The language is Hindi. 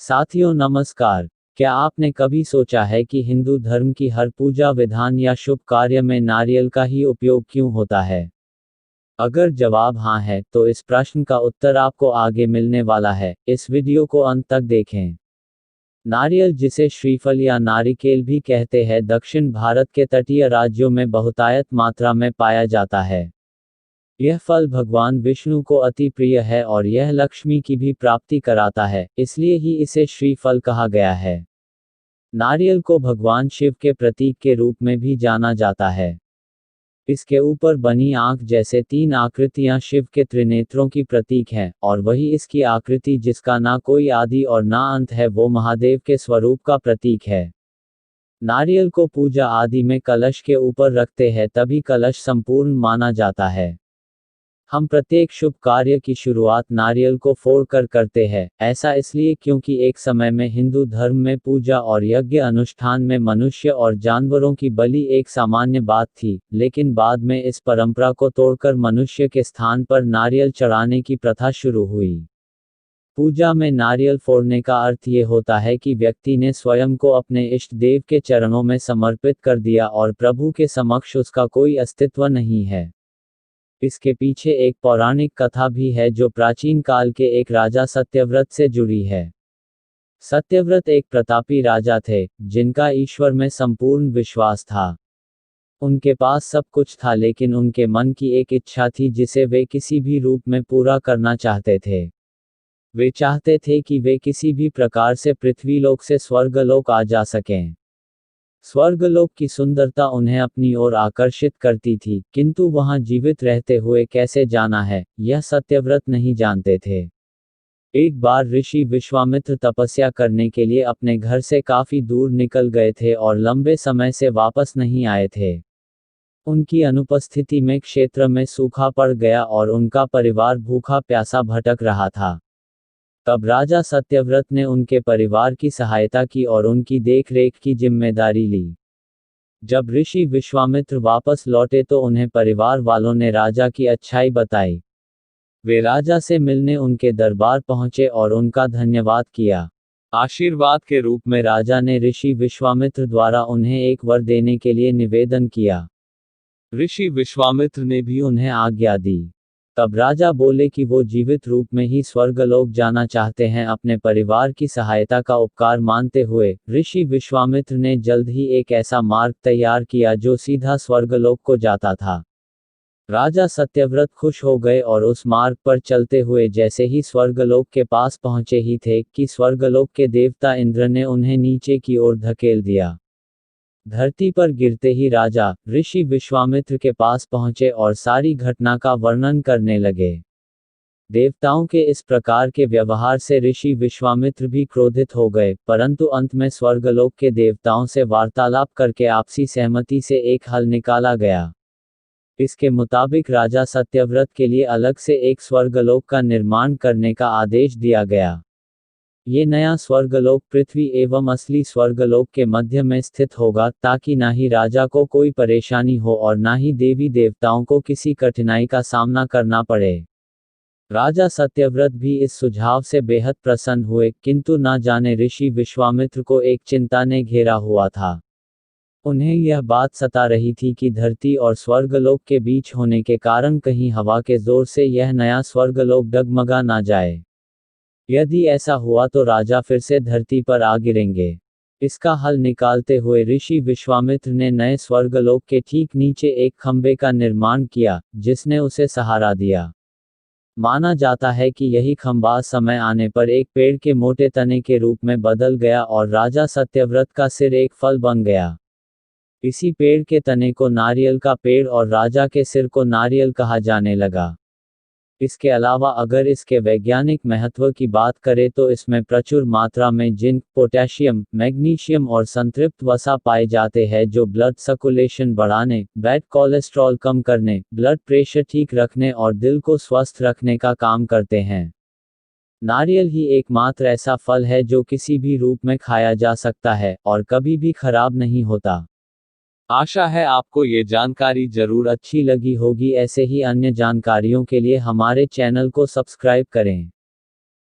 साथियों नमस्कार। क्या आपने कभी सोचा है कि हिंदू धर्म की हर पूजा विधान या शुभ कार्य में नारियल का ही उपयोग क्यों होता है? अगर जवाब हाँ है तो इस प्रश्न का उत्तर आपको आगे मिलने वाला है, इस वीडियो को अंत तक देखें। नारियल, जिसे श्रीफल या नारिकेल भी कहते हैं, दक्षिण भारत के तटीय राज्यों में बहुतायत मात्रा में पाया जाता है। यह फल भगवान विष्णु को अति प्रिय है और यह लक्ष्मी की भी प्राप्ति कराता है, इसलिए ही इसे श्रीफल कहा गया है। नारियल को भगवान शिव के प्रतीक के रूप में भी जाना जाता है। इसके ऊपर बनी आंख जैसे 3 आकृतियां शिव के त्रिनेत्रों की प्रतीक हैं, और वही इसकी आकृति जिसका ना कोई आदि और ना अंत है, वो महादेव के स्वरूप का प्रतीक है। नारियल को पूजा आदि में कलश के ऊपर रखते हैं, तभी कलश संपूर्ण माना जाता है। हम प्रत्येक शुभ कार्य की शुरुआत नारियल को फोड़कर करते हैं। ऐसा इसलिए क्योंकि एक समय में हिंदू धर्म में पूजा और यज्ञ अनुष्ठान में मनुष्य और जानवरों की बलि एक सामान्य बात थी, लेकिन बाद में इस परंपरा को तोड़कर मनुष्य के स्थान पर नारियल चढ़ाने की प्रथा शुरू हुई। पूजा में नारियल फोड़ने का अर्थ ये होता है कि व्यक्ति ने स्वयं को अपने इष्ट देव के चरणों में समर्पित कर दिया और प्रभु के समक्ष उसका कोई अस्तित्व नहीं है। इसके पीछे एक पौराणिक कथा भी है जो प्राचीन काल के एक राजा सत्यव्रत से जुड़ी है। सत्यव्रत एक प्रतापी राजा थे, जिनका ईश्वर में संपूर्ण विश्वास था। उनके पास सब कुछ था, लेकिन उनके मन की एक इच्छा थी जिसे वे किसी भी रूप में पूरा करना चाहते थे। वे चाहते थे कि वे किसी भी प्रकार से पृथ्वीलोक से स्वर्गलोक आ जा सकें। स्वर्गलोक की सुंदरता उन्हें अपनी ओर आकर्षित करती थी, किंतु वहां जीवित रहते हुए कैसे जाना है, यह सत्यव्रत नहीं जानते थे। एक बार ऋषि विश्वामित्र तपस्या करने के लिए अपने घर से काफी दूर निकल गए थे और लंबे समय से वापस नहीं आए थे। उनकी अनुपस्थिति में क्षेत्र में सूखा पड़ गया और उनका परिवार भूखा प्यासा भटक रहा था। तब राजा सत्यव्रत ने उनके परिवार की सहायता की और उनकी देखरेख की जिम्मेदारी ली। जब ऋषि विश्वामित्र वापस लौटे तो उन्हें परिवार वालों ने राजा की अच्छाई बताई। वे राजा से मिलने उनके दरबार पहुंचे और उनका धन्यवाद किया। आशीर्वाद के रूप में राजा ने ऋषि विश्वामित्र द्वारा उन्हें एक वर देने के लिए निवेदन किया। ऋषि विश्वामित्र ने भी उन्हें आज्ञा दी। तब राजा बोले कि वो जीवित रूप में ही स्वर्गलोक जाना चाहते हैं। अपने परिवार की सहायता का उपकार मानते हुए ऋषि विश्वामित्र ने जल्द ही एक ऐसा मार्ग तैयार किया जो सीधा स्वर्गलोक को जाता था। राजा सत्यव्रत खुश हो गए और उस मार्ग पर चलते हुए जैसे ही स्वर्गलोक के पास पहुंचे ही थे कि स्वर्गलोक के देवता इंद्र ने उन्हें नीचे की ओर धकेल दिया। धरती पर गिरते ही राजा ऋषि विश्वामित्र के पास पहुंचे और सारी घटना का वर्णन करने लगे। देवताओं के इस प्रकार के व्यवहार से ऋषि विश्वामित्र भी क्रोधित हो गए, परंतु अंत में स्वर्गलोक के देवताओं से वार्तालाप करके आपसी सहमति से एक हल निकाला गया। इसके मुताबिक राजा सत्यव्रत के लिए अलग से एक स्वर्गलोक का निर्माण करने का आदेश दिया गया। ये नया स्वर्गलोक पृथ्वी एवं असली स्वर्गलोक के मध्य में स्थित होगा, ताकि ना ही राजा को कोई परेशानी हो और ना ही देवी देवताओं को किसी कठिनाई का सामना करना पड़े। राजा सत्यव्रत भी इस सुझाव से बेहद प्रसन्न हुए, किंतु ना जाने ऋषि विश्वामित्र को एक चिंता ने घेरा हुआ था। उन्हें यह बात सता रही थी कि धरती और स्वर्गलोक के बीच होने के कारण कहीं हवा के जोर से यह नया स्वर्गलोक डगमगा ना जाए। यदि ऐसा हुआ तो राजा फिर से धरती पर आ गिरेंगे। इसका हल निकालते हुए ऋषि विश्वामित्र ने नए स्वर्गलोक के ठीक नीचे एक खंबे का निर्माण किया, जिसने उसे सहारा दिया। माना जाता है कि यही खंबा समय आने पर एक पेड़ के मोटे तने के रूप में बदल गया और राजा सत्यव्रत का सिर एक फल बन गया। इसी पेड़ के तने को नारियल का पेड़ और राजा के सिर को नारियल कहा जाने लगा। इसके अलावा अगर इसके वैज्ञानिक महत्व की बात करें तो इसमें प्रचुर मात्रा में जिंक, पोटेशियम, मैग्नीशियम और संतृप्त वसा पाए जाते हैं, जो ब्लड सर्कुलेशन बढ़ाने, बैड कोलेस्ट्रॉल कम करने, ब्लड प्रेशर ठीक रखने और दिल को स्वस्थ रखने का काम करते हैं। नारियल ही एकमात्र ऐसा फल है जो किसी भी रूप में खाया जा सकता है और कभी भी खराब नहीं होता। आशा है आपको ये जानकारी जरूर अच्छी लगी होगी। ऐसे ही अन्य जानकारियों के लिए हमारे चैनल को सब्सक्राइब करें।